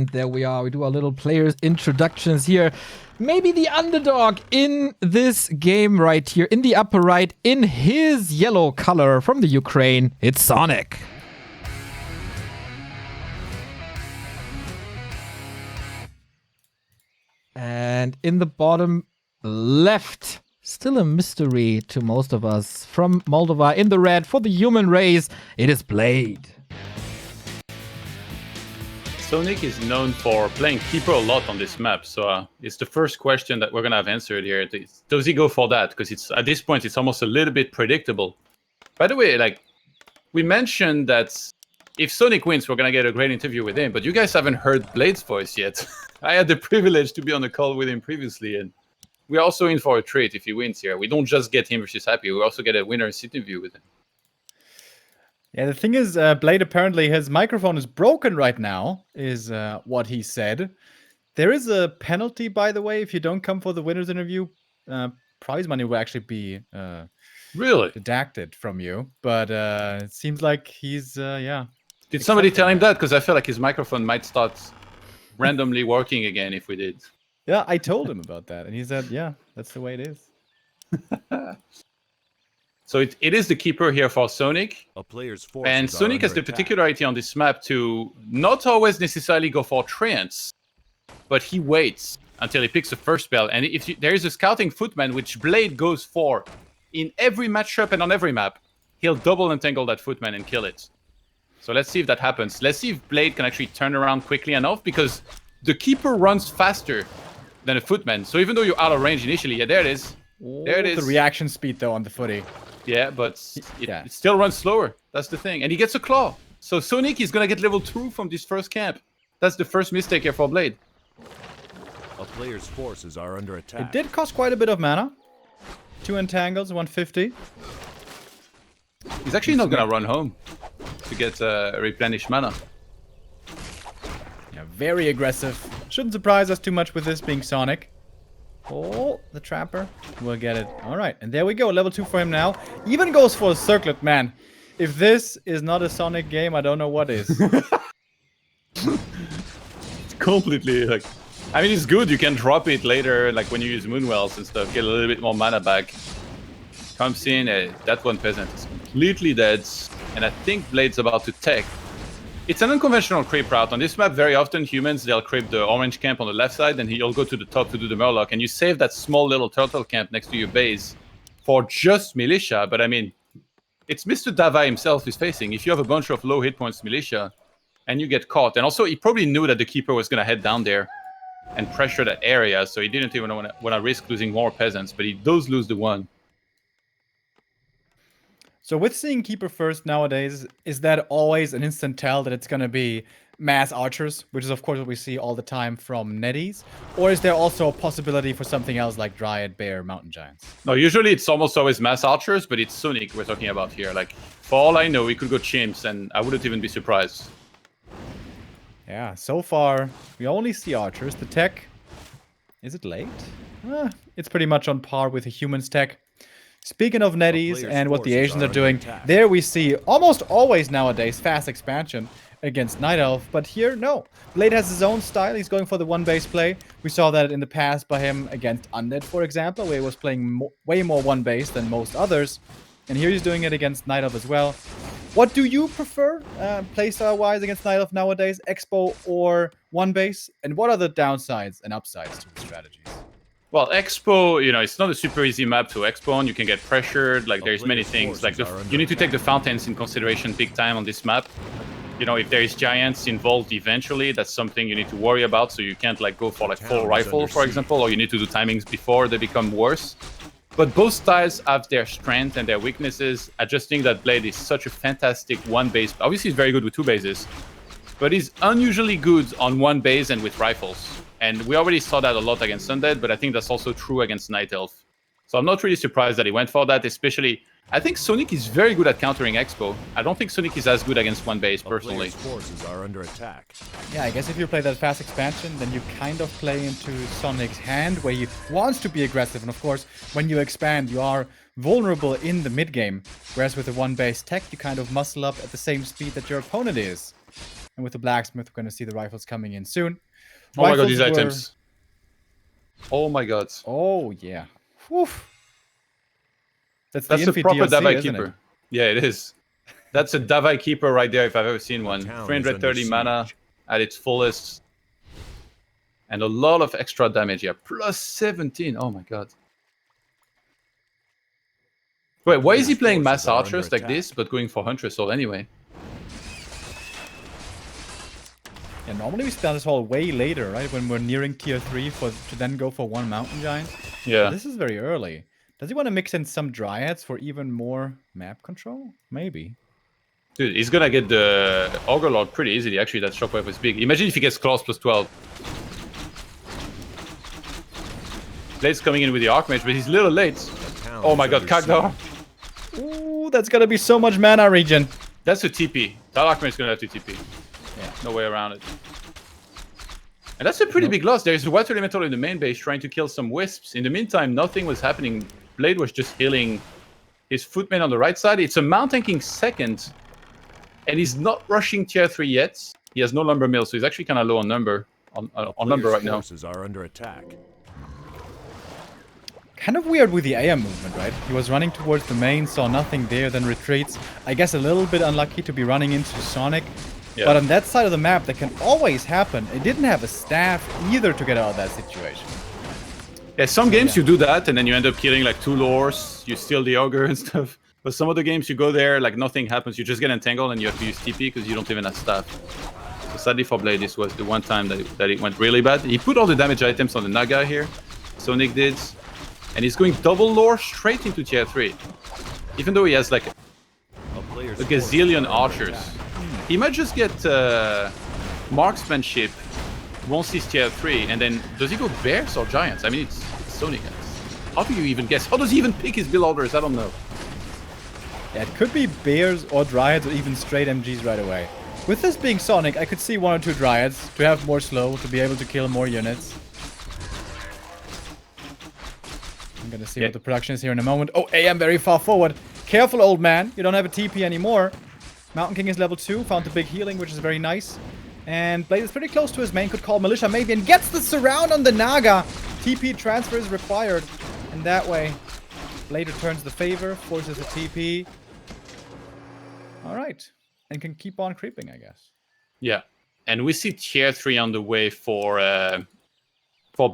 And there we are. We do our little players introductions here. Maybe the underdog in this game right here, in the upper right, in his yellow color from the Ukraine, it's Sonik. And in the bottom left, still a mystery to most of us, from Moldova, in the red for the human race, it is Blade. Sonik is known for playing keeper a lot on this map, so it's the first question that we're gonna have answered here. Does he go for that? Because it's at this point it's almost a little bit predictable. By the way, like we mentioned that if Sonik wins, we're gonna get a great interview with him, but you guys haven't heard Blade's voice yet. I had the privilege to be on the call with him previously, and we're also in for a treat if he wins here. We don't just get him versus Happy, we also get a winner's interview with him. Yeah, the thing is, Blade apparently his microphone is broken right now, is what he said. There is a penalty, by the way, if you don't come for the winner's interview. Prize money will actually be really deducted from you, but it seems like he's yeah. Did somebody tell him that? Because I feel like his microphone might start randomly working again if we did. Yeah, I told him about that, and he said, yeah, that's the way it is. So it is the keeper here for Sonik. And Sonik has the particularity on this map to not always necessarily go for treants, but he waits until he picks the first spell. And if there is a scouting footman, which Blade goes for in every matchup and on every map, he'll double entangle that footman and kill it. So let's see if that happens. Let's see if Blade can actually turn around quickly enough, because the keeper runs faster than a footman. So even though you're out of range initially, yeah, there it is. There it is. The reaction speed, though, on the footy. Yeah, but it still runs slower. That's the thing. And he gets a claw. So Sonik is going to get level 2 from this first camp. That's the first mistake here for Blade. A player's forces are under attack. It did cost quite a bit of mana. 2 entangles, 150. He's actually not going to run home to get replenished mana. Yeah, very aggressive. Shouldn't surprise us too much with this being Sonik. Oh, the Trapper will get it. All right, and there we go. Level 2 for him now. Even goes for a circlet, man. If this is not a Sonik game, I don't know what is. It's completely like... I mean, it's good. You can drop it later, like when you use Moonwells and stuff. Get a little bit more mana back. Comes in, that one peasant is completely dead. And I think Blade's about to tech. It's an unconventional creep route. On this map, very often humans, they'll creep the orange camp on the left side, and he'll go to the top to do the Murloc, and you save that small little turtle camp next to your base for just militia. But I mean, it's Mr. Dava himself who's facing. If you have a bunch of low hit points militia, and you get caught, and also he probably knew that the keeper was going to head down there and pressure that area, so he didn't even want to risk losing more peasants, but he does lose the one. So with seeing Keeper first nowadays, is that always an instant tell that it's going to be mass archers, which is of course what we see all the time from Netties? Or is there also a possibility for something else like Dryad, Bear, Mountain Giants? No, usually it's almost always mass archers, but it's Sonik we're talking about here. Like, for all I know, he could go chimps, and I wouldn't even be surprised. Yeah, so far, we only see archers. The tech, is it late? It's pretty much on par with a human's tech. Speaking of Netties and what the Asians are doing, there we see almost always nowadays fast expansion against Night Elf, but here, no. Blade has his own style. He's going for the one-base play. We saw that in the past by him against Undead, for example, where he was playing way more one-base than most others. And here he's doing it against Night Elf as well. What do you prefer playstyle-wise against Night Elf nowadays, Expo or one-base? And what are the downsides and upsides to the strategies? Well, Expo, you know, it's not a super easy map to Expo on. You can get pressured. Like, there's many things. Like, you need to take the fountains in consideration big time on this map. You know, if there is giants involved eventually, that's something you need to worry about. So you can't, like, go for, like, full rifle, for example, or you need to do timings before they become worse. But both styles have their strengths and their weaknesses. I just think that Blade is such a fantastic one base. Obviously, he's very good with two bases, but he's unusually good on one base and with rifles. And we already saw that a lot against Undead, but I think that's also true against Night Elf. So I'm not really surprised that he went for that, especially... I think Sonik is very good at countering Expo. I don't think Sonik is as good against one base, personally. Forces are under attack. Yeah, I guess if you play that fast expansion, then you kind of play into Sonic's hand, where he wants to be aggressive. And of course, when you expand, you are vulnerable in the mid-game. Whereas with the one base tech, you kind of muscle up at the same speed that your opponent is. And with the blacksmith, we're going to see the rifles coming in soon. Oh my god, Rifles these were- items. Oh my god. Oh, yeah. Whew. That's That's the a Infi proper DLC, Davai isn't Keeper. it? Yeah, it is. That's a Davai Keeper right there if I've ever seen one. town is 330 under mana siege. at its fullest. And a lot of extra damage here. Plus 17. Oh my god. Wait, why is he playing mass Forces are archers under like this, but going for Huntress Soul anyway? Yeah, normally we start this all way later, right? When we're nearing tier 3 to then go for one mountain giant. Yeah. This is very early. Does he want to mix in some dryads for even more map control? Maybe. Dude, he's gonna get the Ogre Lord pretty easily. Actually, that shockwave was big. Imagine if he gets Claws plus 12. Blade's coming in with the Archmage, but he's a little late. Town Oh my is god, under Kagdar. siege. Ooh, that's gonna be so much mana regen. That's a TP. That Archmage is gonna have to TP. Yeah. No way around it. And that's a pretty big loss. There's a Water Elemental in the main base trying to kill some Wisps. In the meantime, nothing was happening. Blade was just healing his footman on the right side. It's a Mount tanking second. And he's not rushing tier 3 yet. He has no lumber mill, so he's actually kind of low on number. On number Players' right now. forces are under attack. Kind of weird with the AM movement, right? He was running towards the main, saw nothing there, then retreats. I guess a little bit unlucky to be running into Sonik. Yeah. But on that side of the map, that can always happen. It didn't have a staff either to get out of that situation. Yeah, some games you do that, and then you end up killing like 2 lores, you steal the Ogre and stuff. But some other games you go there, like nothing happens, you just get entangled and you have to use TP because you don't even have staff. So sadly for Blade, this was the one time that it went really bad. He put all the damage items on the Naga here, Sonik did. And he's going double lore straight into tier 3. Even though he has like A player's a forces gazillion are under archers. attack. He might just get marksmanship once he's tier 3, and then does he go bears or giants? I mean, it's Sonik. How do you even guess? How does he even pick his build orders? I don't know. Yeah, it could be bears or dryads or even straight MGs right away. With this being Sonik, I could see 1 or 2 dryads to have more slow, to be able to kill more units. I'm gonna see what the production is here in a moment. Oh, AM very far forward. Careful, old man. You don't have a TP anymore. Mountain King is level 2. Found the big healing, which is very nice. And Blade is pretty close to his main. Could call Militia maybe and gets the surround on the Naga. TP transfer is required. And that way, Blade returns the favor, forces a TP. Alright. And can keep on creeping, I guess. Yeah, and we see tier 3 on the way for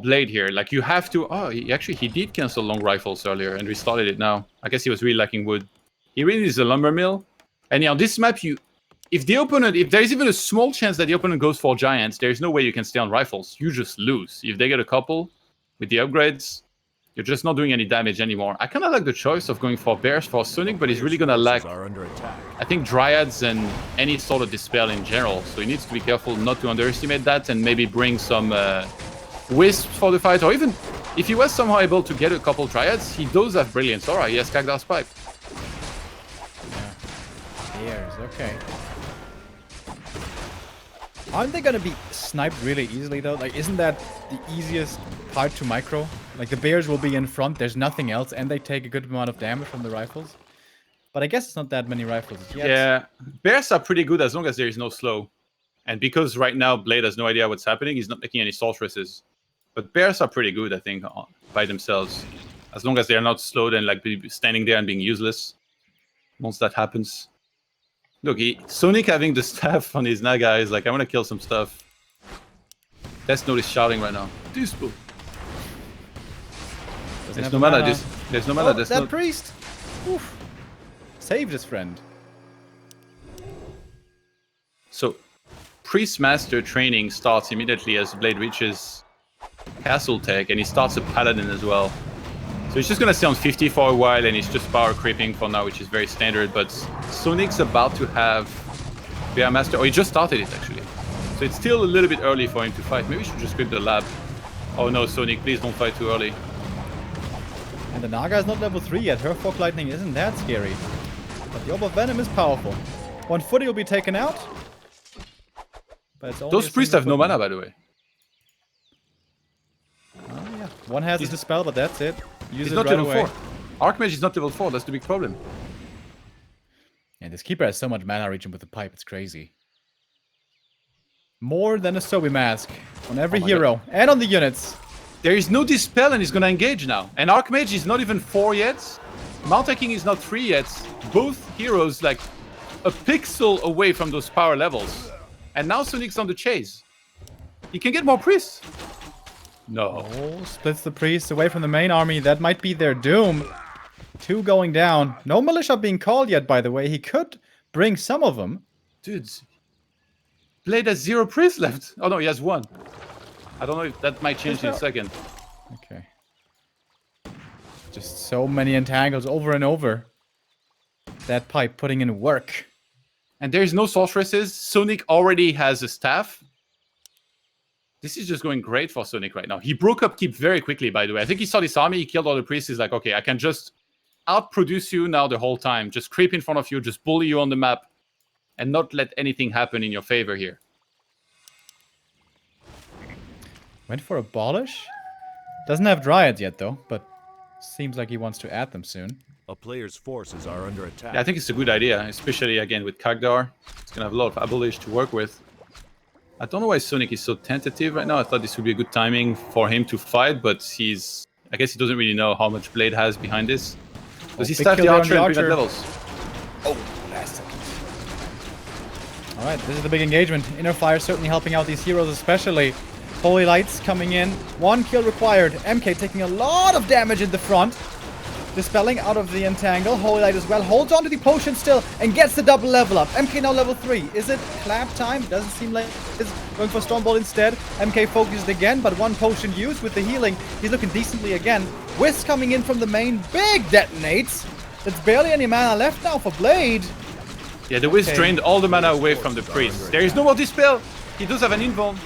Blade here. Like you have to. Oh, he did cancel long rifles earlier and restarted it now. I guess he was really lacking wood. He really needs a lumber mill. And on this map, if there is even a small chance that the opponent goes for giants, there's no way you can stay on rifles. You just lose. If they get a couple with the upgrades, you're just not doing any damage anymore. I kind of like the choice of going for bears for Sonik, but he's really gonna lack, Forces are under attack. I think, dryads and any sort of dispel in general. So he needs to be careful not to underestimate that and maybe bring some wisps for the fight, or even if he was somehow able to get a couple dryads, he does have brilliance aura. He has Kagdar's pipe. Bears, okay. Aren't they gonna be sniped really easily though? Like, isn't that the easiest part to micro? Like, the bears will be in front, there's nothing else, and they take a good amount of damage from the rifles. But I guess it's not that many rifles yet. Yeah, bears are pretty good as long as there is no slow. And because right now Blade has no idea what's happening, he's not making any sorceresses. But bears are pretty good, I think, by themselves. As long as they are not slowed and like standing there and being useless. Once that happens. Look, Sonik having the staff on his Naga is like, I want to kill some stuff. Death Note is shouting right now. Dispo. There's no mana. There's no mana. There's that no. priest! Oof. Saved his friend. So, Priest Master training starts immediately as Blade reaches Castle Tech, and he starts a Paladin as well. So he's just gonna stay on 50 for a while, and he's just power creeping for now, which is very standard. But Sonic's about to have Bear Master. Oh, he just started it actually. So it's still a little bit early for him to fight. Maybe we should just creep the lab. Oh no, Sonik, please don't fight too early. And the Naga is not level 3 yet. Her Fork Lightning isn't that scary. But the Orb of Venom is powerful. 140 will be taken out. But it's only Those a priests single have no footman. mana, by the way. Oh, yeah. One has the spell, but that's it. Use He's it not right level away. 4. Archmage is not level 4, that's the big problem. And this keeper has so much mana regen with the pipe, it's crazy. More than a Sobi mask on every hero and on the units. There is no Dispel and he's gonna engage now. And Archmage is not even 4 yet. Mountain King is not 3 yet. Both heroes like a pixel away from those power levels. And now Sonic's on the chase. He can get more priests. No. Oh, splits the priests away from the main army. That might be their doom. 2 going down. No militia being called yet, by the way. He could bring some of them. Dudes. Blade has 0 priests left. Oh no, he has 1. I don't know if that might change in a second. Okay. Just so many entangles over and over. That pipe putting in work. And there's no sorceresses. Sonic already has a staff. This is just going great for Sonic right now. He broke up Keep very quickly, by the way. I think he saw this army, he killed all the priests. He's like, okay, I can just outproduce you now the whole time. Just creep in front of you, just bully you on the map, and not let anything happen in your favor here. Went for Abolish. Doesn't have Dryads yet, though, but seems like he wants to add them soon. A player's forces are under attack. Yeah, I think it's a good idea, especially, again, with Kagdar. It's going to have a lot of Abolish to work with. I don't know why Sonic is so tentative right now. I thought this would be a good timing for him to fight, but I guess he doesn't really know how much Blade has behind this. Does he staff the Archer and prevent levels? Oh, last second. Alright, this is the big engagement. Inner Fire certainly helping out these heroes especially. Holy Lights coming in. 1 kill required. MK taking a lot of damage in the front. Dispelling out of the entangle. Holy Light as well. Holds on to the potion still and gets the double level up. MK now level 3. Is it clap time? Doesn't seem like it's going for Stormbolt instead. MK focused again, but 1 potion used with the healing. He's looking decently again. Whisk coming in from the main. Big detonates. There's barely any mana left now for Blade. Yeah, the Wiz drained all the mana away from the priest. There is no more Dispel. He does have an invuln.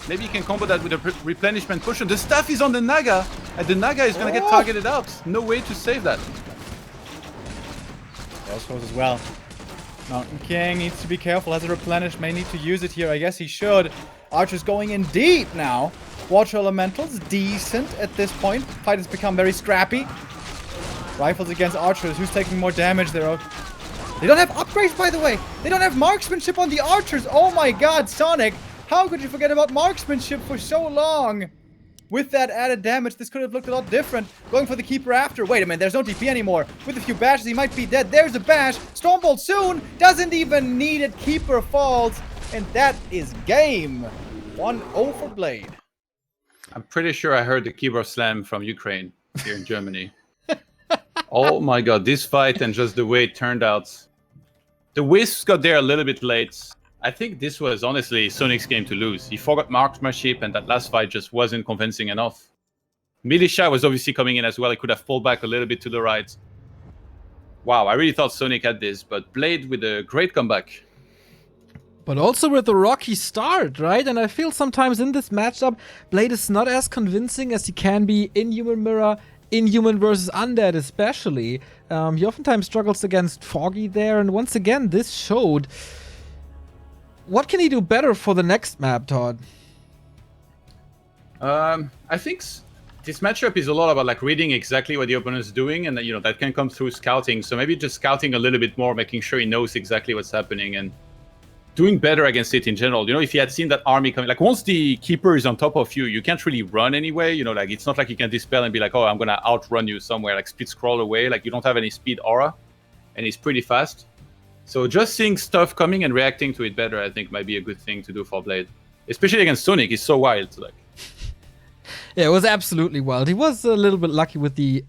Maybe he can combo that with a replenishment potion. The staff is on the Naga, and the Naga is going to get targeted out. No way to save that. Crossroads as well. Mountain King needs to be careful. Has a replenish. May need to use it here. I guess he should. Archer's going in deep now. Water Elementals, decent at this point. Fight has become very scrappy. Rifles against Archers. Who's taking more damage there? They don't have upgrades, by the way. They don't have marksmanship on the Archers. Oh my god, Sonic. How could you forget about marksmanship for so long? With that added damage, this could have looked a lot different. Going for the Keeper after. Wait a minute, there's no DP anymore. With a few bashes, he might be dead. There's a bash. Stormbolt soon. Doesn't even need it. Keeper falls. And that is game. 1-0 for Blade. I'm pretty sure I heard the keyboard slam from Ukraine here in Germany. Oh my god, this fight and just the way it turned out. The Wisps got there a little bit late. I think this was honestly Sonic's game to lose. He forgot marksmanship and that last fight just wasn't convincing enough. Militia was obviously coming in as well. He could have pulled back a little bit to the right. Wow, I really thought Sonic had this, but Blade with a great comeback. But also with a rocky start, right? And I feel sometimes in this matchup, Blade is not as convincing as he can be in Human Mirror, in Human versus Undead especially. He oftentimes struggles against Foggy there, and once again, this showed. What can he do better for the next map, Todd? I think this matchup is a lot about like reading exactly what the opponent is doing, and that can come through scouting. So maybe just scouting a little bit more, making sure he knows exactly what's happening, and doing better against it in general. If he had seen that army coming, like once the Keeper is on top of you, you can't really run anyway. Like it's not like you can dispel and be like, oh, I'm gonna outrun you somewhere, like speed scroll away. Like you don't have any speed aura, and he's pretty fast. So just seeing stuff coming and reacting to it better, I think, might be a good thing to do for Blade. Especially against Sonic, he's so wild. Like, yeah, it was absolutely wild. He was a little bit lucky with the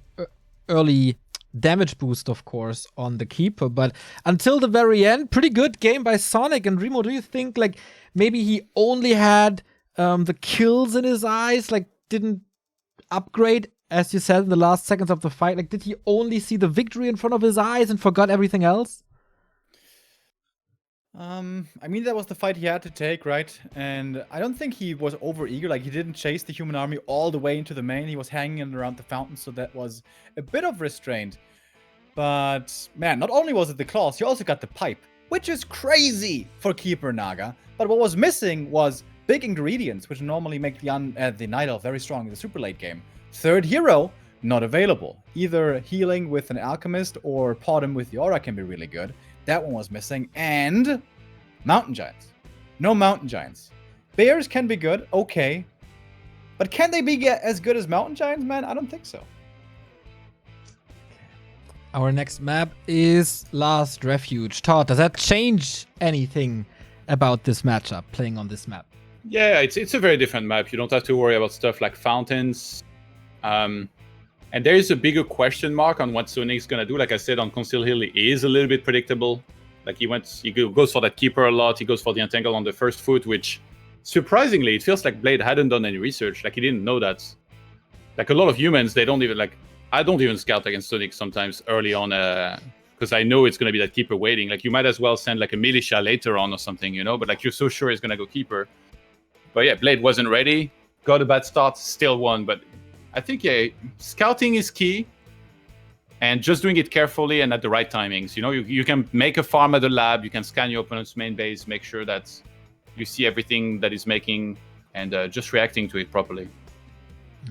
early damage boost, of course, on the Keeper. But until the very end, pretty good game by Sonic. And Remo, do you think like maybe he only had the kills in his eyes, like didn't upgrade, as you said, in the last seconds of the fight? Like, did he only see the victory in front of his eyes and forgot everything else? I mean, that was the fight he had to take, right? And I don't think he was over-eager. Like, he didn't chase the human army all the way into the main. He was hanging around the fountain, so that was a bit of restraint. But, man, not only was it the claws, he also got the pipe, which is crazy for Keeper Naga. But what was missing was big ingredients, which normally make the Night Elf very strong in the super late game. Third hero, not available. Either healing with an Alchemist or pot him with the Aura can be really good. That one was missing. And Mountain Giants. No Mountain Giants. Bears can be good, okay. But can they be as good as Mountain Giants, man? I don't think so. Our next map is Last Refuge. Todd, does that change anything about this matchup, playing on this map? Yeah, it's a very different map. You don't have to worry about stuff like fountains. And there is a bigger question mark on what Sonic's going to do. Like I said, on Conceal Hill, he is a little bit predictable. Like he goes for that keeper a lot. He goes for the entangle on the first foot, which surprisingly, it feels like Blade hadn't done any research. Like he didn't know that. Like a lot of humans, they don't even like. I don't even scout against Sonic sometimes early on because I know it's going to be that keeper waiting. Like you might as well send like a militia later on or something, you know. But like you're so sure it's going to go keeper. But yeah, Blade wasn't ready. Got a bad start, still won. But I think scouting is key. And just doing it carefully and at the right timings. You know, you can make a farm at the lab. You can scan your opponent's main base, make sure that you see everything that is making, and just reacting to it properly.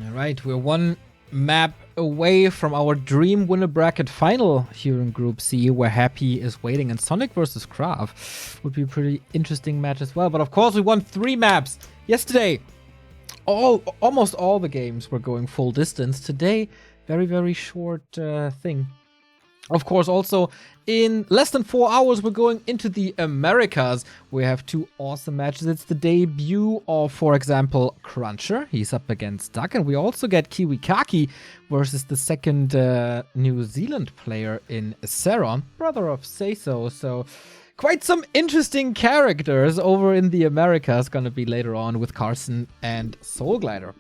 All right, we're one map away from our dream winner bracket final here in Group C, where Happy is waiting, and Sonic versus Krav would be a pretty interesting match as well. But of course, we won 3 maps yesterday. Almost all the games were going full distance. Today, very, very short thing. Of course, also in less than 4 hours, we're going into the Americas. We have 2 awesome matches. It's the debut of, for example, Cruncher. He's up against Duck. And we also get Kiwikaki versus the second New Zealand player in Seron, brother of Seiso. So quite some interesting characters over in the Americas going to be later on with Carson and Soul Glider.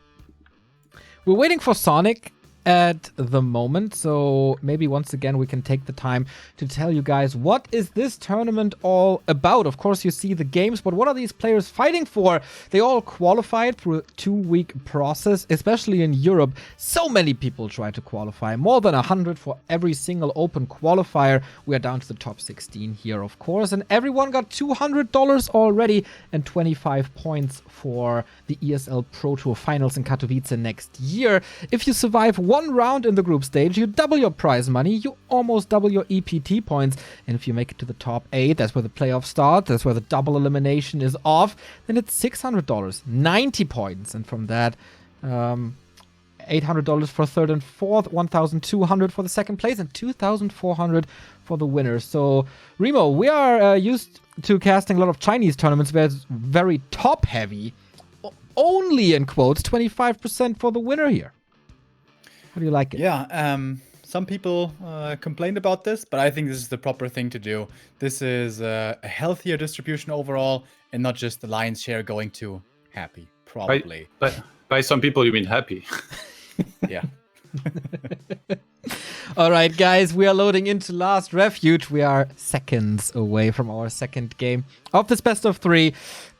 We're waiting for Sonic at the moment, so maybe once again we can take the time to tell you guys what is this tournament all about. Of course, you see the games, but what are these players fighting for? They all qualified through a 2-week process, especially in Europe. So many people try to qualify, more than 100 for every single open qualifier. We are down to the top 16 here, of course, and everyone got $200 already and 25 points for the Esl Pro Tour finals in Katowice next year. If you survive one round in the group stage, you double your prize money, you almost double your EPT points, and if you make it to the top 8, that's where the playoffs start, that's where the double elimination is off, then it's $600, 90 points, and from that, $800 for third and fourth, $1,200 for the second place, and $2,400 for the winner. So, Remo, we are used to casting a lot of Chinese tournaments where it's very top-heavy. Only, in quotes, 25% for the winner here. How do you like it? Yeah, some people complained about this, but I think this is the proper thing to do. This is a healthier distribution overall, and not just the lion's share going to Happy, probably. But by some people, you mean Happy. Yeah. All right, guys, we are loading into Last Refuge. We are seconds away from our second game of this best of 3.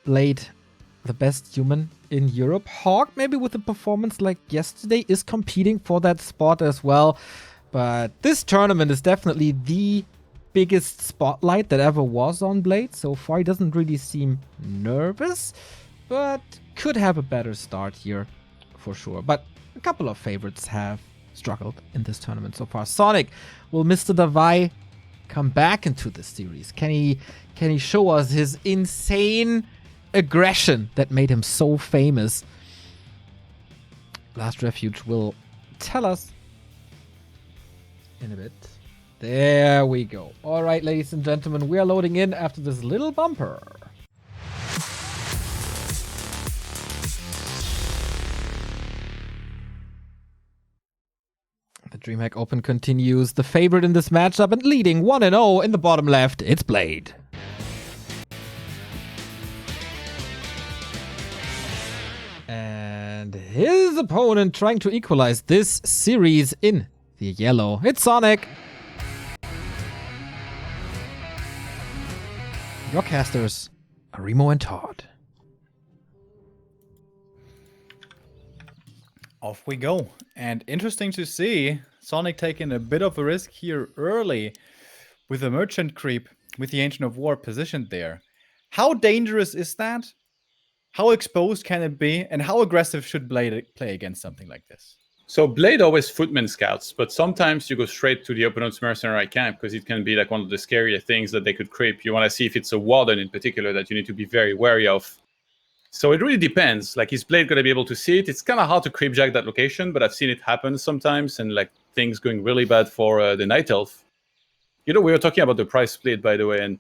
Blade, the best human in Europe. Hawk, maybe with a performance like yesterday, is competing for that spot as well. But this tournament is definitely the biggest spotlight that ever was on Blade. So far, he doesn't really seem nervous, but could have a better start here for sure. But a couple of favorites have struggled in this tournament so far. Sonic, will Mr. Davai come back into this series? Can he show us his insane aggression that made him so famous? Last Refuge will tell us in a bit. There we go. All right, ladies and gentlemen, we are loading in after this little bumper. The DreamHack Open continues. The favorite in this matchup and leading 1-0 in the bottom left, it's Blade. And his opponent trying to equalize this series in the yellow. It's Sonic. Your casters are Remo and Todd. Off we go. And interesting to see Sonic taking a bit of a risk here early with the Merchant creep, with the Ancient of War positioned there. How dangerous is that? How exposed can it be? And how aggressive should Blade play against something like this? So Blade always footman scouts, but sometimes you go straight to the opponent's mercenary camp because it can be like one of the scarier things that they could creep. You want to see if it's a warden in particular that you need to be very wary of. So it really depends. Like, is Blade gonna be able to see it? It's kind of hard to creepjack that location, but I've seen it happen sometimes, and like things going really bad for the Night Elf. You know, we were talking about the price split, by the way, and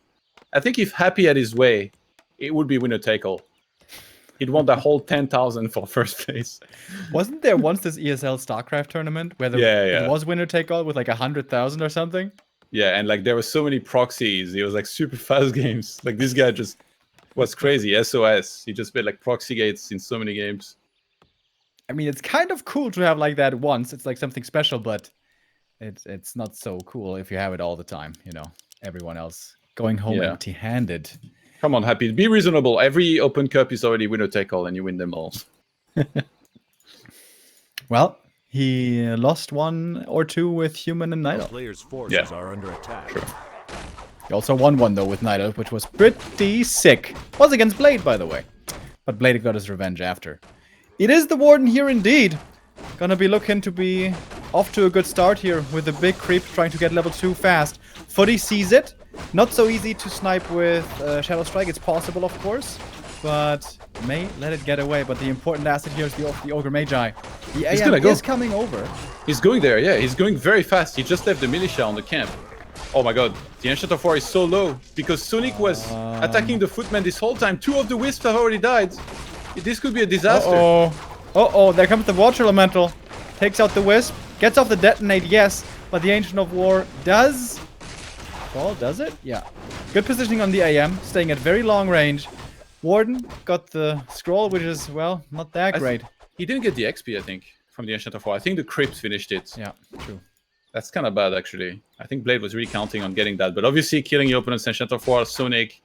I think if Happy had his way, it would be winner take all. He'd want the whole 10,000 for first place. Wasn't there once this ESL StarCraft tournament where it was winner take all with like 100,000 or something? Yeah, and like there were so many proxies. It was like super fast games. Like this guy just was crazy. SOS. He just played like proxy gates in so many games. I mean, it's kind of cool to have like that once. It's like something special, but it's not so cool if you have it all the time. You know, everyone else going home empty-handed. Come on, Happy. Be reasonable. Every Open Cup is already winner take all, and you win them all. Well, he lost 1 or 2 with Human and Night Elf. Players' forces are under attack. Sure. He also won 1 though with Night Elf, which was pretty sick. Was against Blade, by the way. But Blade got his revenge after. It is the Warden here indeed. Gonna be looking to be off to a good start here with a big creep trying to get level 2 fast. Footy sees it. Not so easy to snipe with Shadow Strike. It's possible, of course, but may let it get away. But the important asset here is the Ogre Magi. The AM is coming over. He's going there, yeah. He's going very fast. He just left the militia on the camp. Oh my god, the Ancient of War is so low because Sonik was attacking the footmen this whole time. 2 of the wisps have already died. This could be a disaster. Uh-oh, there comes the Water Elemental. Takes out the wisp. Gets off the detonate, yes. But the Ancient of War does... Well, does it? Yeah. Good positioning on the AM, staying at very long range. Warden got the scroll, which is, well, not that great. He didn't get the XP, I think, from the Ancient of War. I think the Crypt finished it. Yeah, true. That's kind of bad, actually. I think Blade was really counting on getting that. But obviously, killing your opponent's Ancient of War, Sonik,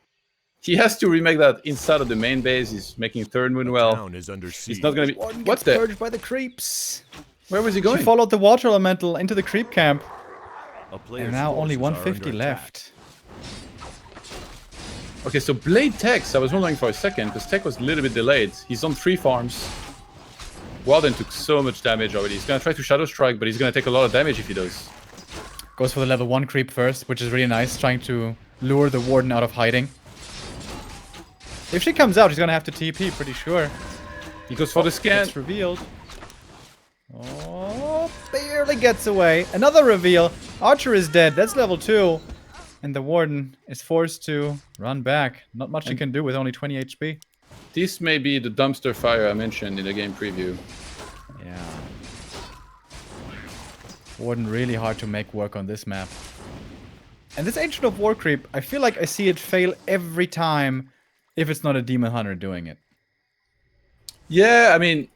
he has to remake that inside of the main base. He's making third moon well. Town is under siege. He's not going to be... Warden What's gets that? purged by the creeps. Where was he going? He followed the Water Elemental into the creep camp. And now only 150 left. Okay, so Blade Tex, I was wondering for a second, because Tech was a little bit delayed. He's on 3 farms. Warden took so much damage already. He's going to try to Shadow Strike, but he's going to take a lot of damage if he does. Goes for the level 1 creep first, which is really nice, trying to lure the Warden out of hiding. If she comes out, he's going to have to TP, pretty sure. He goes for the scan. It's revealed. Oh, barely gets away. Another reveal. Archer is dead. That's level 2. And the Warden is forced to run back. Not much he can do with only 20 HP. This may be the dumpster fire I mentioned in the game preview. Yeah. Warden really hard to make work on this map. And this Ancient of War creep, I feel like I see it fail every time if it's not a Demon Hunter doing it. Yeah, I mean,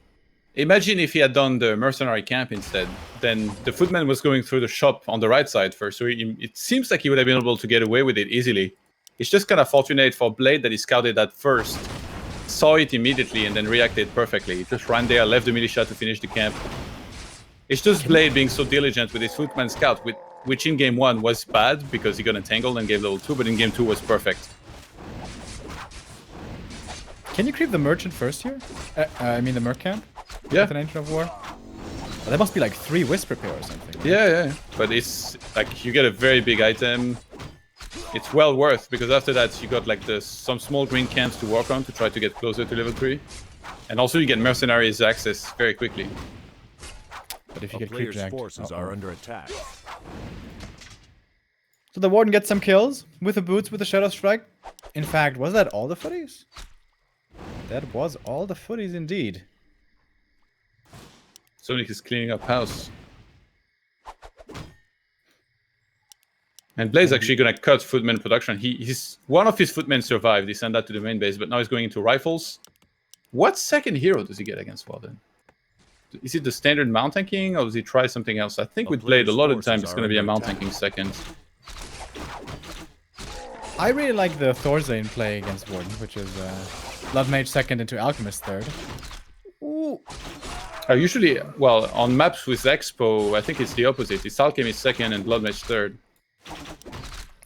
imagine if he had done the mercenary camp instead. Then the footman was going through the shop on the right side first. So it seems like he would have been able to get away with it easily. It's just kind of fortunate for Blade that he scouted that first, saw it immediately, and then reacted perfectly. He just ran there, left the militia to finish the camp. It's just Blade being so diligent with his footman scout, which in game 1 was bad because he got entangled and gave level 2, but in game 2 was perfect. Can you creep the merchant first here? I mean the merc camp? Yeah. With an Ancient of War? Well, that must be like 3 wisp repair or something. Right? Yeah. But it's like you get a very big item. It's well worth because after that you got like some small green camps to work on to try to get closer to level 3. And also you get mercenaries access very quickly. But if you get players' creepjacked... forces are under attack. So the Warden gets some kills with the boots, with the Shadow Strike. In fact, was that all the footies? That was all the footies indeed. Sonik is cleaning up house. And Blade's actually going to cut footman production. He's one of his footmen survived. He sent that to the main base, but now he's going into rifles. What second hero does he get against Warden? Is it the standard mount tanking, or does he try something else? I think with Blade, a lot of the time it's going to be a mount tanking second. I really like the Thorzane play against Warden, which is Blood Mage second into Alchemist third. Ooh. Usually, well, on maps with Expo, I think it's the opposite. It's Alchemist second and Blood Mage third.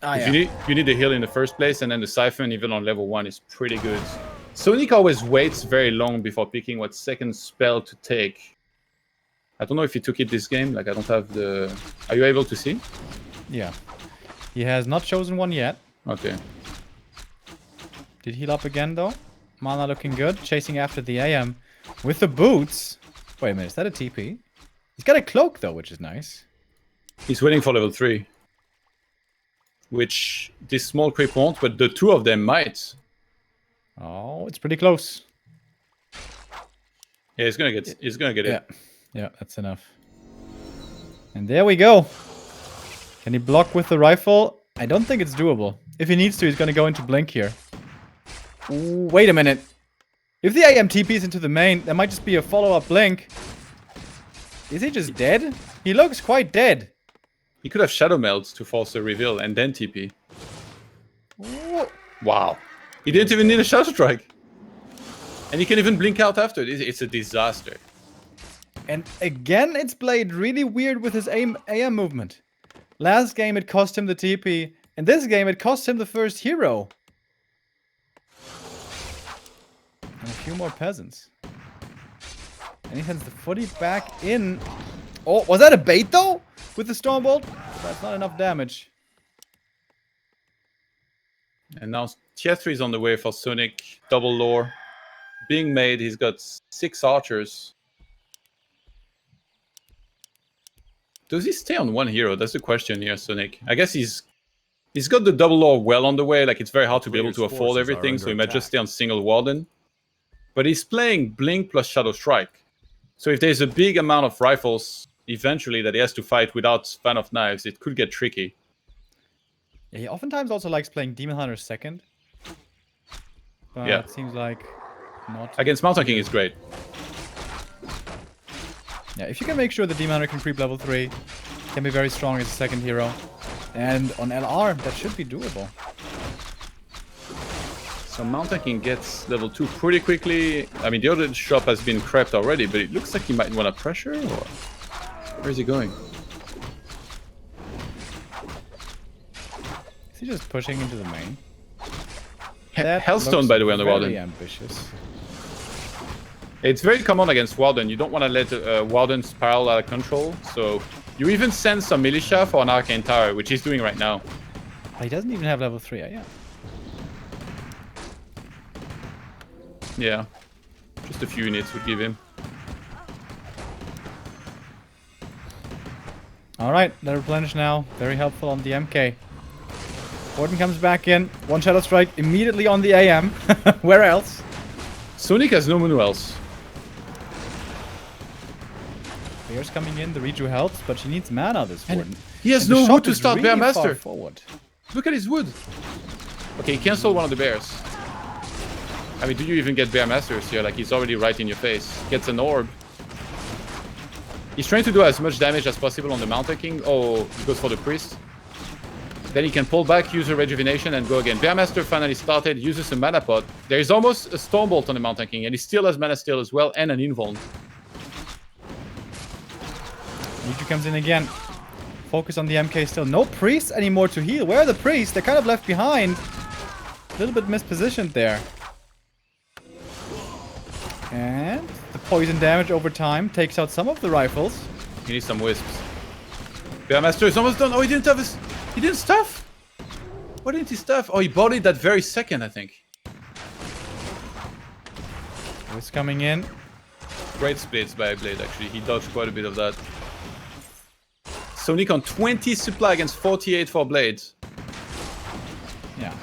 You need the heal in the first place, and then the Siphon, even on level 1, is pretty good. Sonik always waits very long before picking what second spell to take. I don't know if he took it this game. Like, I don't have the... Are you able to see? Yeah. He has not chosen one yet. Okay. Did he heal up again, though? Mana looking good. Chasing after the AM with the boots. Wait a minute, is that a TP? He's got a cloak though, which is nice. He's waiting for level 3. Which this small creep won't, but the two of them might. Oh, it's pretty close. Yeah, he's gonna get it. Yeah, that's enough. And there we go. Can he block with the rifle? I don't think it's doable. If he needs to, he's gonna go into blink here. Ooh, wait a minute. If the AM TPs into the main, there might just be a follow-up blink. Is he just dead? He looks quite dead. He could have Shadow Meld to force a reveal and then TP. Ooh. Wow. He didn't even need a Shadow Strike. And he can even blink out after. It's a disaster. And again, it's played really weird with his AM movement. Last game, it cost him the TP. In this game, it cost him the first hero. And a few more peasants. And he sends the footy back in. Oh, was that a bait though? With the Stormbolt? That's not enough damage. And now tier 3 is on the way for Sonik. Double lore. Being made, he's got 6 archers. Does he stay on one hero? That's the question here, Sonik. I guess he's got the double lore well on the way. Like, it's very hard to be able to afford everything, so he might just stay on single Warden. But he's playing Blink plus Shadow Strike. So if there's a big amount of rifles eventually that he has to fight without Fan of Knives, it could get tricky. Yeah, he oftentimes also likes playing Demon Hunter second. But Yeah. it seems like not. Against Mountain King, it's great. Yeah, if you can make sure the Demon Hunter can creep level 3, can be very strong as a second hero. And on LR, that should be doable. So Mountain King gets level 2 pretty quickly. I mean, the other shop has been crept already, but it looks like he might want to pressure, or where is he going? Is he just pushing into the main? Hellstone, by the way, on the Warden. Very ambitious. It's very common against Warden. You don't want to let Warden spiral out of control, so you even send some militia for an Arcane Tower, which he's doing right now. Oh, he doesn't even have level 3, yeah. Yeah, just a few units would give him. Alright, let replenish now. Very helpful on the MK. Warden comes back in. One Shadow Strike immediately on the AM. Where else? Sonik has no mono else. Bear's coming in. The Reju helps, but she needs mana, this Warden. He has And the no shop wood to is start really Bear far Master. forward. Look at his wood. Okay, he canceled one of the bears. I mean, do you even get Bear Masters here? Like, he's already right in your face. Gets an orb. He's trying to do as much damage as possible on the Mountain King. Oh, he goes for the Priest. Then he can pull back, use a Rejuvenation, and go again. Bear Master finally started, uses a Mana Pot. There is almost a Stormbolt on the Mountain King, and he still has Mana Steal as well, and an Invuln. Reju comes in again. Focus on the MK still. No priests anymore to heal. Where are the priests? They're kind of left behind. A little bit mispositioned there. And the poison damage over time takes out some of the rifles. He needs some Wisps. Bear Master is almost done. Oh, he didn't have his... He didn't stuff? Why didn't he stuff? Oh, he bought it that very second, I think. Wisp coming in. Great splits by Blade, actually. He dodged quite a bit of that. Sonik on 20 supply against 48 for Blades. Yeah.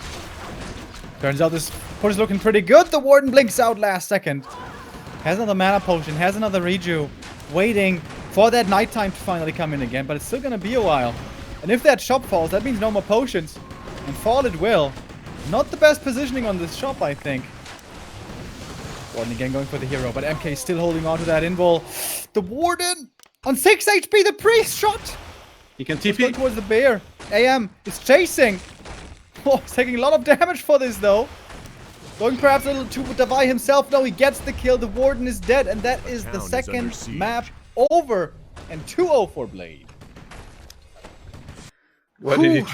Turns out this push is looking pretty good. The Warden blinks out last second. Has another mana potion. Has another Reju. Waiting for that nighttime to finally come in again. But it's still going to be a while. And if that shop falls, that means no more potions. And fall it will. Not the best positioning on this shop, I think. Warden again going for the hero. But MK still holding on to that invul. The Warden on 6 HP. The priest shot. He can Going TP. towards the bear. AM is chasing. Oh, he's taking a lot of damage for this, though. Going perhaps a little too Davai himself. No, he gets the kill. The Warden is dead. And that is the Town is second under siege. map over. And 2-0 for Blade. What did he try?